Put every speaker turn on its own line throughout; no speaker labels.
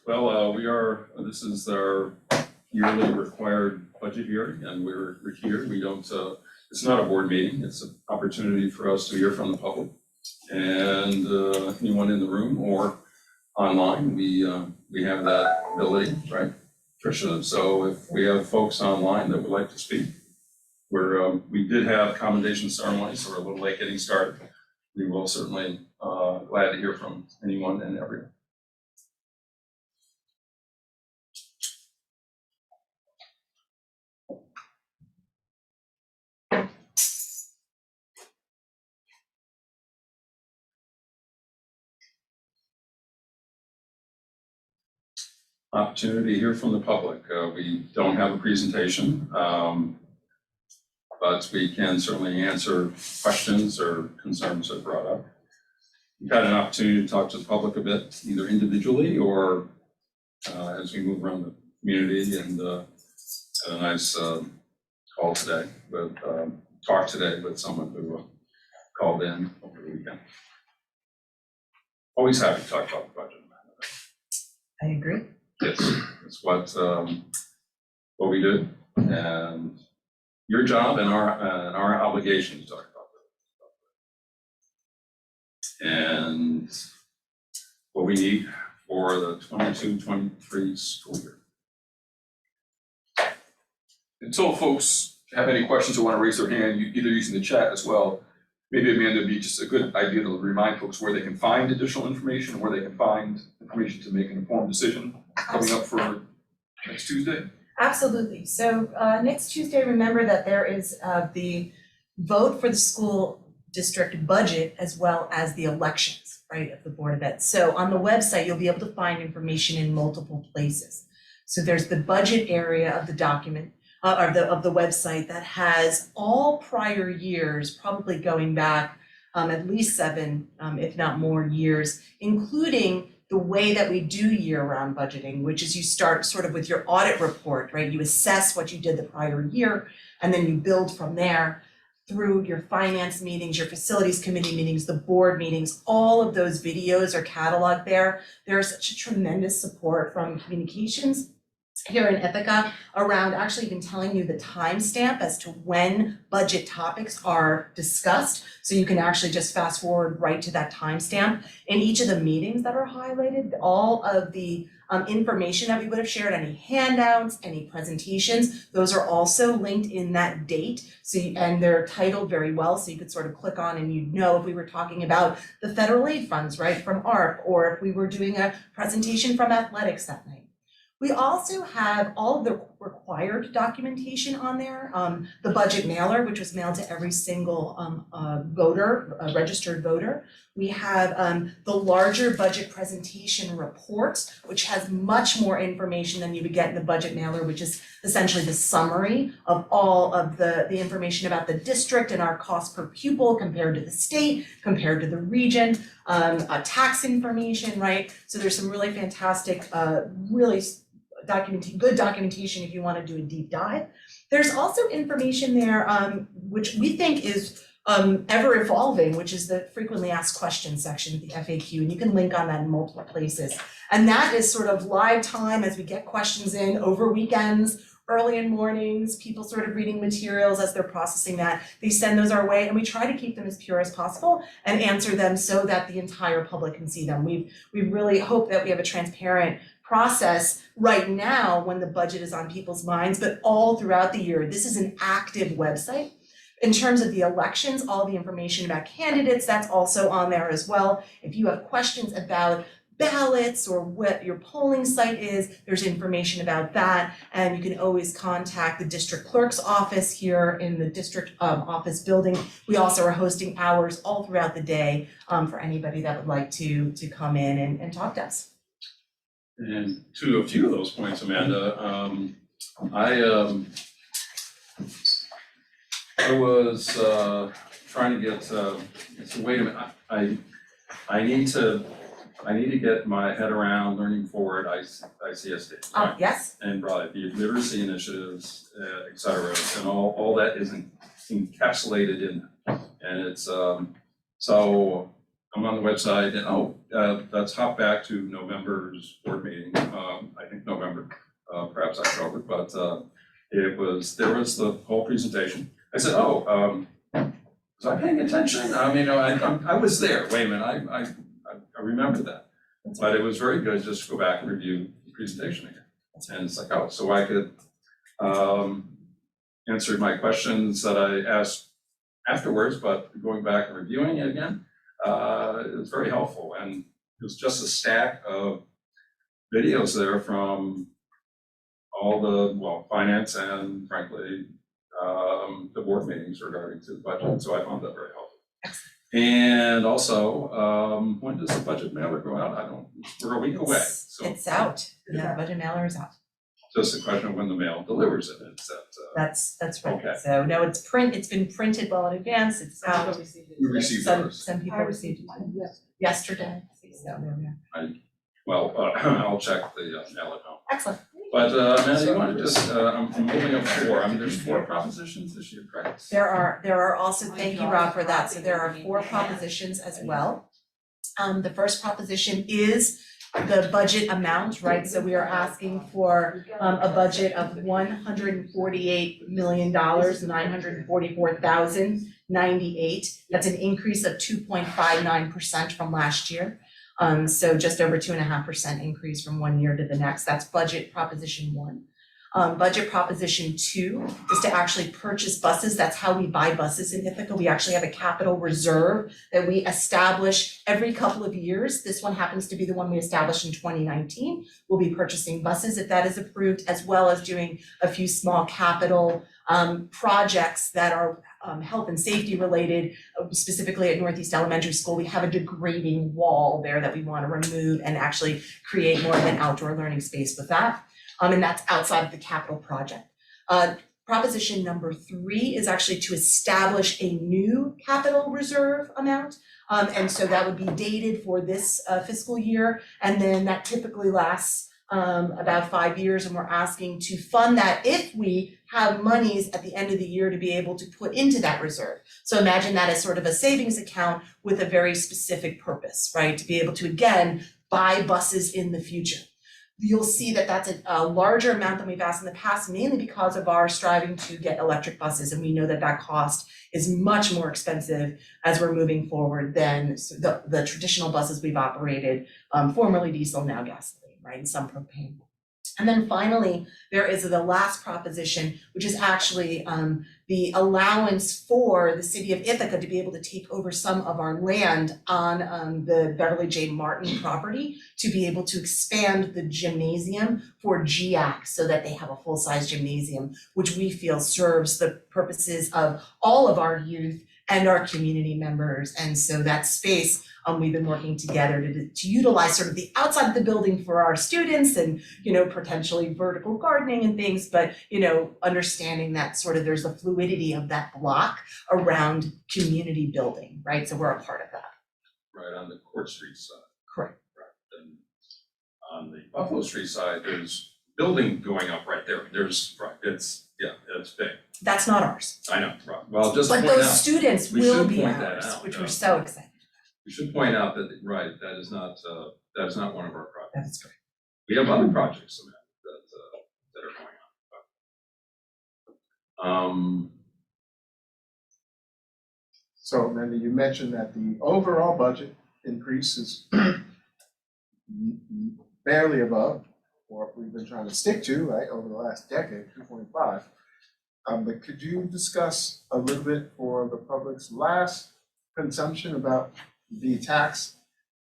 Well, this is our yearly required budget hearing, and we're here. We don't, it's not a board meeting. It's an opportunity for us to hear from the public and anyone in the room or online. We have that ability, right, Tricia? So if we have folks online that would like to speak, we did have commendation ceremonies, so we're a little late getting started. We will certainly glad to hear from anyone and everyone. Opportunity to hear from the public. We don't have a presentation, but we can certainly answer questions or concerns that are brought up. We've had an opportunity to talk to the public a bit, either individually or as we move around the community, and had a nice call today, talk today with someone who called in over the weekend. Always happy to talk about the budget.
I agree.
It's what we do, and your job and our obligation to talk about that. And what we need for the 22-23 school year.
Until folks have any questions or want to raise their hand, either using the chat as well, maybe Amanda would be just a good idea to remind folks where they can find additional information, where they can find information to make an informed decision coming up for next Tuesday.
Absolutely. So next Tuesday, remember that there is the vote for the school district budget as well as the elections, right, of the Board of Ed. So on the website, you'll be able to find information in multiple places. So there's the budget area of the document, of the website that has all prior years, probably going back at least 7, if not more years, including the way that we do year-round budgeting, which is you start sort of with your audit report, right? You assess what you did the prior year, and then you build from there through your finance meetings, your facilities committee meetings, the board meetings. All of those videos are cataloged there. There's such a tremendous support from communications here in Ithaca around actually even telling you the timestamp as to when budget topics are discussed. So you can actually just fast forward right to that timestamp. In each of the meetings that are highlighted, all of the information that we would have shared, any handouts, any presentations, those are also linked in that date. So and they're titled very well, so you could sort of click on and you'd know if we were talking about the federal aid funds, right, from ARP, or if we were doing a presentation from athletics that night. We also have all of the required documentation on there. The budget mailer, which was mailed to every single registered voter. We have the larger budget presentation report, which has much more information than you would get in the budget mailer, which is essentially the summary of all of the information about the district and our cost per pupil compared to the state, compared to the region, tax information, right? So there's some really fantastic, really good documentation if you want to do a deep dive. There's also information there which we think is ever evolving, which is the frequently asked questions section of the FAQ, and you can link on that in multiple places. And that is sort of live time as we get questions in over weekends, early in mornings, people sort of reading materials as they're processing that. They send those our way, and we try to keep them as pure as possible and answer them so that the entire public can see them. We really hope that we have a transparent process right now when the budget is on people's minds, but all throughout the year. This is an active website. In terms of the elections, all the information about candidates, that's also on there as well. If you have questions about ballots or what your polling site is, there's information about that. And you can always contact the district clerk's office here in the district office building. We also are hosting hours all throughout the day for anybody that would like to come in and talk to us.
And to a few of those points, Amanda, I was trying to get. So wait a minute. I need to get my head around learning forward ICSD. Right?
Yes.
And right, the literacy initiatives, et cetera, and all that is encapsulated in that. And it's so I'm on the website, and let's hop back to November's board meeting, I think November, perhaps October, but there was the whole presentation. I said, oh, was I paying attention? I mean, I was there, wait a minute, I remember that. But it was very good just to go back and review the presentation again. And it's like, oh, so I could answer my questions that I asked afterwards, but going back and reviewing it again, it was very helpful. And it was just a stack of videos there from all the, well, finance and frankly, the board meetings regarding to the budget. So I found that very helpful. And also, when does the budget mailer go out? We're a week away. So
It's out, yeah, budget mailer is out.
just a question of when the mail delivers it. It's that,
That's right.
Okay.
So no, it's been printed well in advance, it's out.
We received
Some
ours.
people received it yesterday, so there we are.
well, I'll check the mail at home.
Excellent.
But Amanda, you want to just, I'm moving up 4. I mean, there's 4 propositions this year, correct?
There are also, thank you, Rob, for that. So there are 4 propositions as well. The first proposition is the budget amount, right? So we are asking for a budget of $148,944,098. That's an increase of 2.59% from last year. So just over 2.5% increase from one year to the next. That's budget proposition 1. Budget proposition 2 is to actually purchase buses. That's how we buy buses in Ithaca. We actually have a capital reserve that we establish every couple of years. This one happens to be the one we established in 2019. We'll be purchasing buses if that is approved, as well as doing a few small capital projects that are health and safety related. Specifically at Northeast Elementary School, we have a degrading wall there that we want to remove and actually create more of an outdoor learning space with that. And that's outside of the capital project. Proposition number 3 is actually to establish a new capital reserve amount. And so that would be dated for this fiscal year. And then that typically lasts about 5 years, and we're asking to fund that if we have monies at the end of the year to be able to put into that reserve. So imagine that as sort of a savings account with a very specific purpose, right? To be able to, again, buy buses in the future. You'll see that that's a larger amount than we've asked in the past, mainly because of our striving to get electric buses. And we know that that cost is much more expensive as we're moving forward than the traditional buses we've operated, formerly diesel, now gasoline, right, and some propane. And then finally, there is the last proposition, which is actually the allowance for the city of Ithaca to be able to take over some of our land on the Beverly J. Martin property to be able to expand the gymnasium for GIAC so that they have a full-size gymnasium, which we feel serves the purposes of all of our youth and our community members. And so that space, we've been working together to utilize sort of the outside of the building for our students and, you know, potentially vertical gardening and things, but, you know, understanding that sort of there's the fluidity of that block around community building, right? So we're a part of that.
Right, on the Court Street side.
Correct.
Right, and on the Buffalo Street side, there's building going up right there. There's, right, it's big.
That's not ours.
I know, right, well, just
But
point
those
out,
students
we
will
should
be
point that
ours,
out,
which
yeah.
we're so excited.
we should point out that, right, that is not one of our projects.
That's great.
We have other projects that are going on.
So Amanda, you mentioned that the overall budget increase is barely above what we've been trying to stick to, right, over the last decade, 2.5. But could you discuss a little bit for the public's last consumption about the tax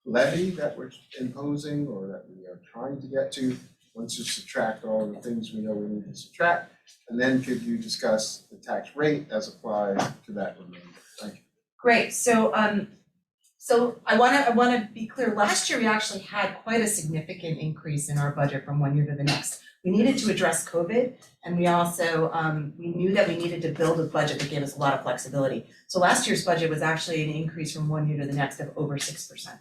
levy that we're imposing or that we are trying to get to once you subtract all the things we know we need to subtract? And then could you discuss the tax rate as applied to that remainder? Thank you.
Great, so I wanna be clear, last year we actually had quite a significant increase in our budget from one year to the next. We needed to address COVID, and we also, we knew that we needed to build a budget that gave us a lot of flexibility. So last year's budget was actually an increase from one year to the next of over 6%.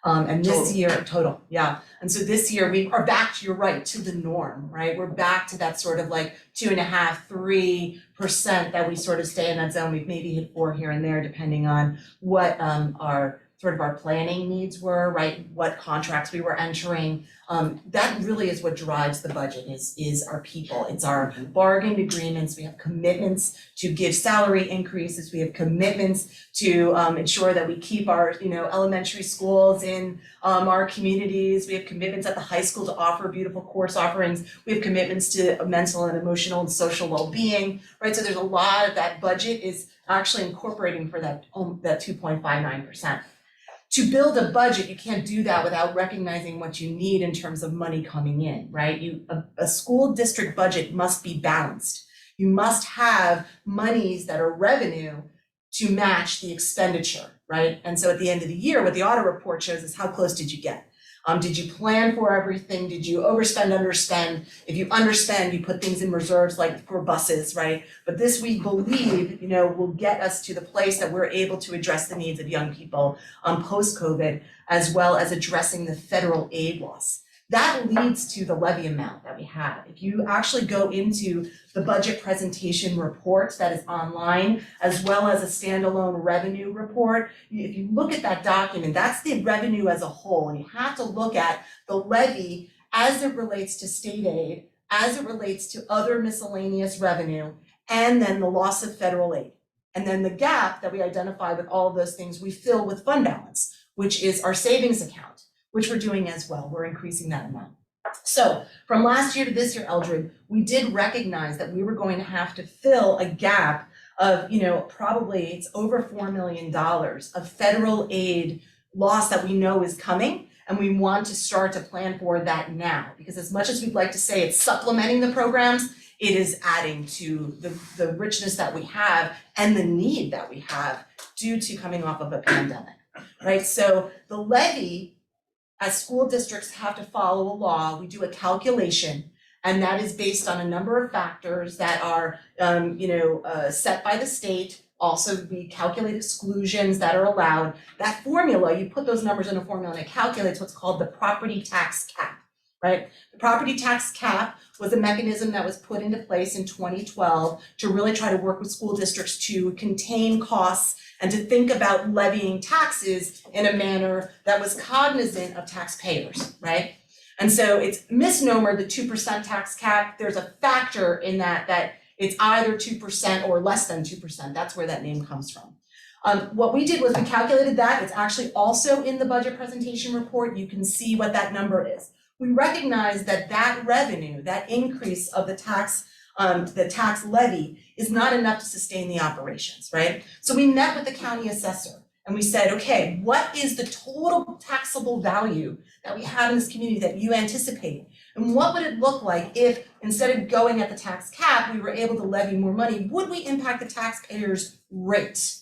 And this year, total, yeah. And so this year we are back, you're right, to the norm, right? We're back to that sort of like 2.5%, 3% that we sort of stay in that zone. We've maybe hit 4 here and there, depending on what our sort of our planning needs were, right? What contracts we were entering. That really is what drives the budget is our people. It's our bargained agreements. We have commitments to give salary increases. We have commitments to ensure that we keep our, elementary schools in our communities. We have commitments at the high school to offer beautiful course offerings. We have commitments to mental and emotional and social well-being, right? So there's a lot of that budget is actually incorporating for that 2.59%. To build a budget, you can't do that without recognizing what you need in terms of money coming in, right? A school district budget must be balanced. You must have monies that are revenue to match the expenditure, right? And so at the end of the year, what the audit report shows is how close did you get? Did you plan for everything? Did you overspend, underspend? If you underspend, you put things in reserves like for buses, right? But this we believe, will get us to the place that we're able to address the needs of young people post-COVID, as well as addressing the federal aid loss. That leads to the levy amount that we have. If you actually go into the budget presentation report that is online, as well as a standalone revenue report, if you look at that document, that's the revenue as a whole. And you have to look at the levy as it relates to state aid, as it relates to other miscellaneous revenue, and then the loss of federal aid. And then the gap that we identify with all of those things, we fill with fund balance, which is our savings account, which we're doing as well. We're increasing that amount. So from last year to this year, Eldred, we did recognize that we were going to have to fill a gap of, probably it's over $4 million of federal aid loss that we know is coming. And we want to start to plan for that now, because as much as we'd like to say it's supplementing the programs, it is adding to the richness that we have and the need that we have due to coming off of a pandemic, right? So the levy, as school districts have to follow a law, we do a calculation, and that is based on a number of factors that are, set by the state. Also, we calculate exclusions that are allowed. That formula, you put those numbers in a formula and it calculates what's called the property tax cap, right? The property tax cap was a mechanism that was put into place in 2012 to really try to work with school districts to contain costs and to think about levying taxes in a manner that was cognizant of taxpayers, right? And so it's misnomer, the 2% tax cap. There's a factor in that it's either 2% or less than 2%. That's where that name comes from. What we did was we calculated that. It's actually also in the budget presentation report. You can see what that number is. We recognize that revenue, that increase of the tax levy is not enough to sustain the operations, right? So we met with the county assessor and we said, okay, what is the total taxable value that we have in this community that you anticipate? And what would it look like if instead of going at the tax cap, we were able to levy more money? Would we impact the taxpayer's rate?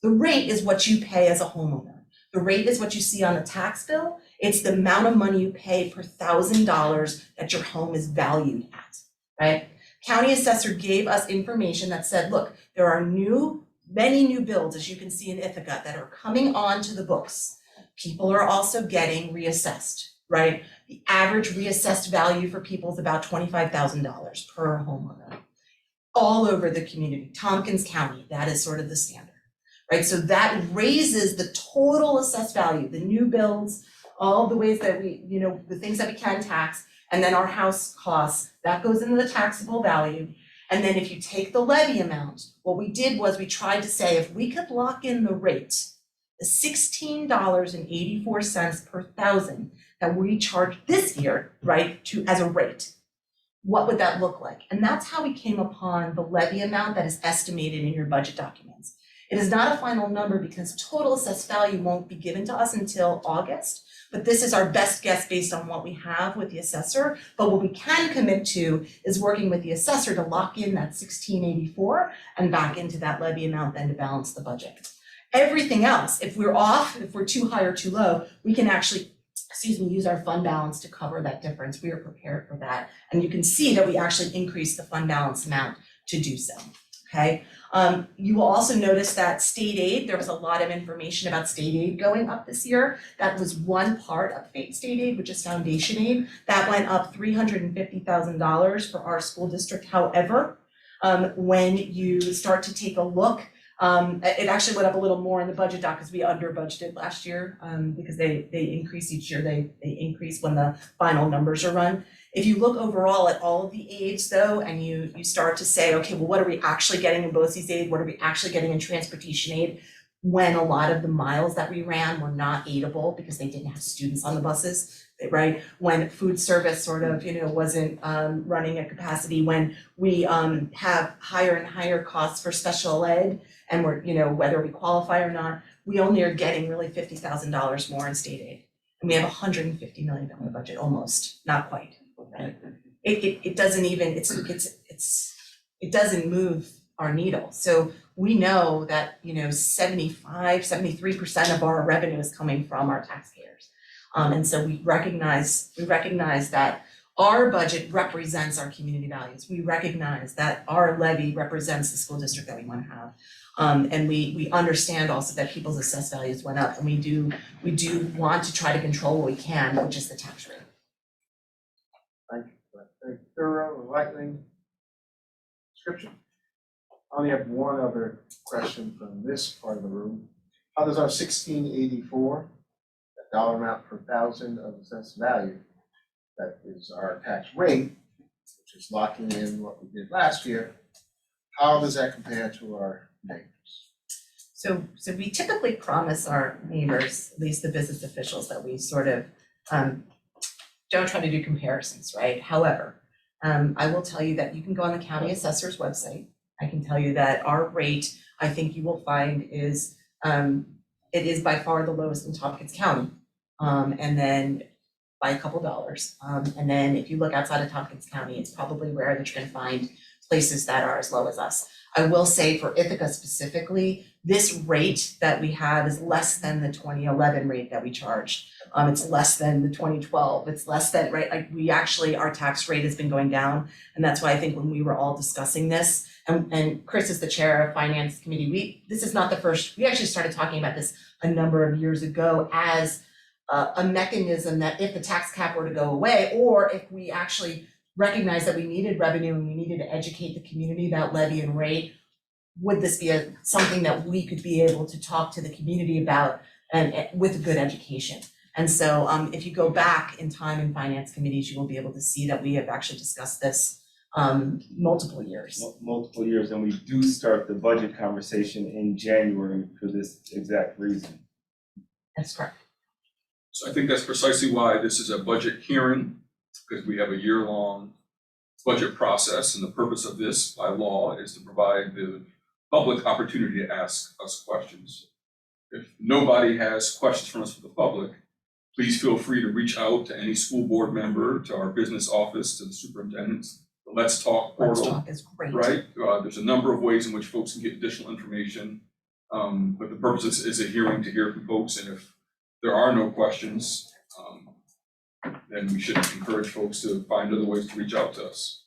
The rate is what you pay as a homeowner. The rate is what you see on the tax bill. It's the amount of money you pay per $1,000 that your home is valued at, right? County assessor gave us information that said, look, there are many new builds, as you can see in Ithaca, that are coming onto the books. People are also getting reassessed, right? The average reassessed value for people is about $25,000 per homeowner. All over the community, Tompkins County, that is sort of the standard, right? So that raises the total assessed value, the new builds, all the ways that we, the things that we can tax, and then our house costs, that goes into the taxable value. And then if you take the levy amount, what we did was we tried to say if we could lock in the rate, the $16.84 per thousand that we charge this year, right, as a rate, what would that look like? And that's how we came upon the levy amount that is estimated in your budget documents. It is not a final number because total assessed value won't be given to us until August. But this is our best guess based on what we have with the assessor. But what we can commit to is working with the assessor to lock in that $16.84 and back into that levy amount then to balance the budget. Everything else, if we're off, if we're too high or too low, we can actually, use our fund balance to cover that difference. We are prepared for that. And you can see that we actually increased the fund balance amount to do so, okay? You will also notice that state aid, there was a lot of information about state aid going up this year. That was one part of state aid, which is foundation aid. That went up $350,000 for our school district. However, when you start to take a look It actually went up a little more in the budget doc because we under budgeted last year, because they increase each year, they increase when the final numbers are run. If you look overall at all of the aids though, and you start to say, okay, well, what are we actually getting in BOCES aid? What are we actually getting in transportation aid? When a lot of the miles that we ran were not aidable because they didn't have students on the buses, right? When food service sort of, wasn't running at capacity, when we have higher and higher costs for special ed, and we're, whether we qualify or not, we only are getting really $50,000 more in state aid. And we have a $150 million budget, almost, not quite. Right? It doesn't even, it doesn't move our needle. So we know that, 73% of our revenue is coming from our taxpayers. And so we recognize that our budget represents our community values. We recognize that our levy represents the school district that we want to have. And we understand also that people's assessed values went up, and we do want to try to control what we can, which is the tax rate.
Thank you for that very thorough, enlightening description. I only have one other question from this part of the room. How does our 1684, that dollar amount per thousand of assessed value, that is our tax rate, which is locking in what we did last year, how does that compare to our neighbors?
So we typically promise our neighbors, at least the business officials, that we sort of don't try to do comparisons, right? However, I will tell you that you can go on the county assessor's website. I can tell you that our rate, I think you will find is, it is by far the lowest in Tompkins County. And then by a couple dollars. And then if you look outside of Tompkins County, it's probably rare that you're gonna find places that are as low as us. I will say for Ithaca specifically, this rate that we have is less than the 2011 rate that we charged. It's less than the 2012, it's less than, right? Like we actually, our tax rate has been going down. And that's why I think when we were all discussing this, and Chris is the chair of finance committee, this is not the first, we actually started talking about this a number of years ago as a mechanism that if the tax cap were to go away, or if we actually recognize that we needed revenue and we needed to educate the community about levy and rate, would this be something that we could be able to talk to the community about and with good education? And so if you go back in time in finance committees, you will be able to see that we have actually discussed this multiple years.
Multiple years, and we do start the budget conversation in January for this exact reason.
That's correct.
So I think that's precisely why this is a budget hearing, because we have a year-long budget process, and the purpose of this by law is to provide the public opportunity to ask us questions. If nobody has questions from us for the public, please feel free to reach out to any school board member, to our business office, to the superintendents. The Let's Talk portal.
Let's Talk is great.
Right, there's a number of ways in which folks can get additional information. But the purpose is a hearing to hear from folks, and if there are no questions, then we should encourage folks to find other ways to reach out to us.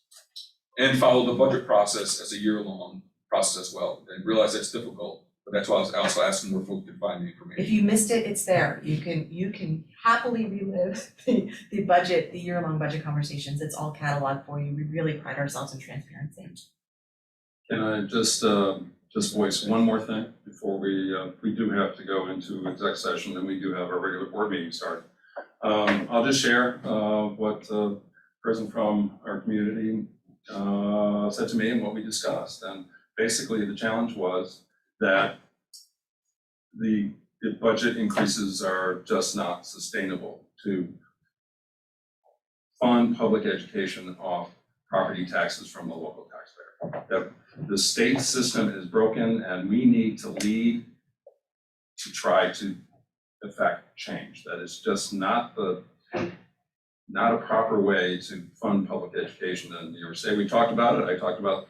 And follow the budget process as a year-long process as well. And realize that's difficult, but that's why I was also asking where folks can find the information.
If you missed it, it's there. You can happily relive the year-long budget conversations. It's all cataloged for you. We really pride ourselves in transparency.
Can I just voice one more thing before we do have to go into exec session, and we do have our regular board meeting start. I'll just share what a person from our community said to me and what we discussed. And basically the challenge was that the budget increases are just not sustainable to fund public education off property taxes from the local taxpayer. That the state system is broken, and we need to lead to try to effect change. That is just not a proper way to fund public education in New York State. We talked about it. I talked about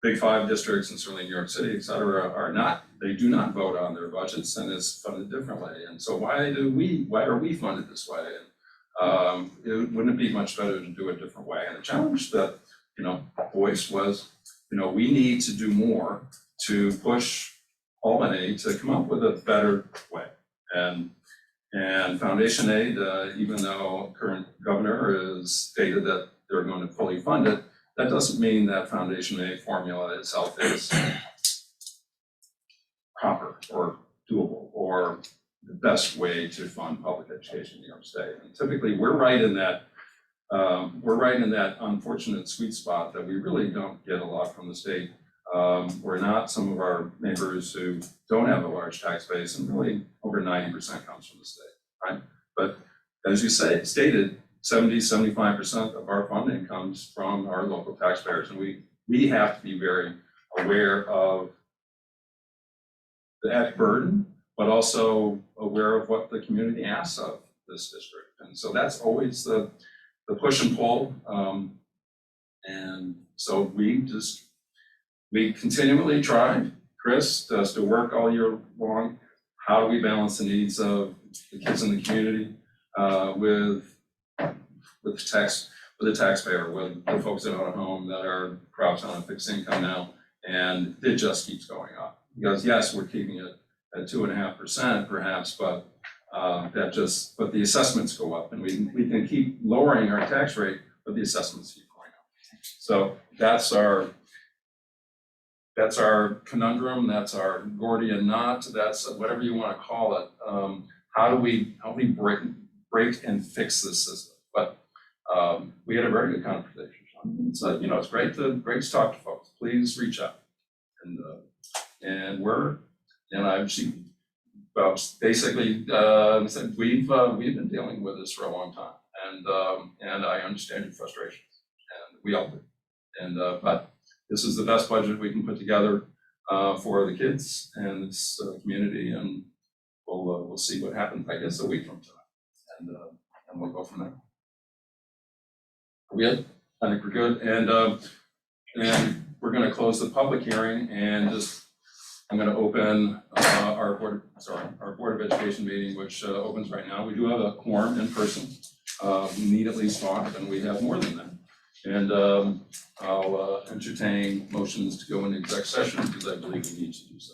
Big Five districts, and certainly New York City, et cetera, they do not vote on their budgets, and it's funded differently. And so why are we funded this way? Wouldn't it be much better to do it a different way? And the challenge that, voiced was, we need to do more to push Albany to come up with a better way. And foundation aid, even though current governor has stated that they're going to fully fund it, that doesn't mean that foundation aid formula itself is best way to fund public education in New York State. And typically, we're right in that unfortunate sweet spot that we really don't get a lot from the state. We're not some of our neighbors who don't have a large tax base, and really over 90% comes from the state, right? But as you stated, 75% of our funding comes from our local taxpayers, and we have to be very aware of that burden, but also aware of what the community asks of this district. And so that's always the push and pull. And so we continually try, Chris, does to work all year long. How do we balance the needs of the kids in the community with the taxpayer, with the folks that own a home that are perhaps on a fixed income now, and it just keeps going up. Because yes, we're keeping it at 2.5% perhaps, but but the assessments go up, and we can keep lowering our tax rate, but the assessments keep going up. So that's our conundrum, that's our Gordian knot, that's whatever you want to call it. How do we break and fix this system? But we had a very good conversation, Sean. So it's great to talk to folks. Please reach out, basically said we've been dealing with this for a long time, and I understand your frustrations, and we all do. And but this is the best budget we can put together for the kids and this community, and we'll see what happens, I guess, a week from tonight, and we'll go from there. Are we good? I think we're good, and we're going to close the public hearing, and I'm going to open our Board of Education meeting, which opens right now. We do have a quorum in person. We need at least 5, and we have more than that. And I'll entertain motions to go into exec session because I believe we need to do so.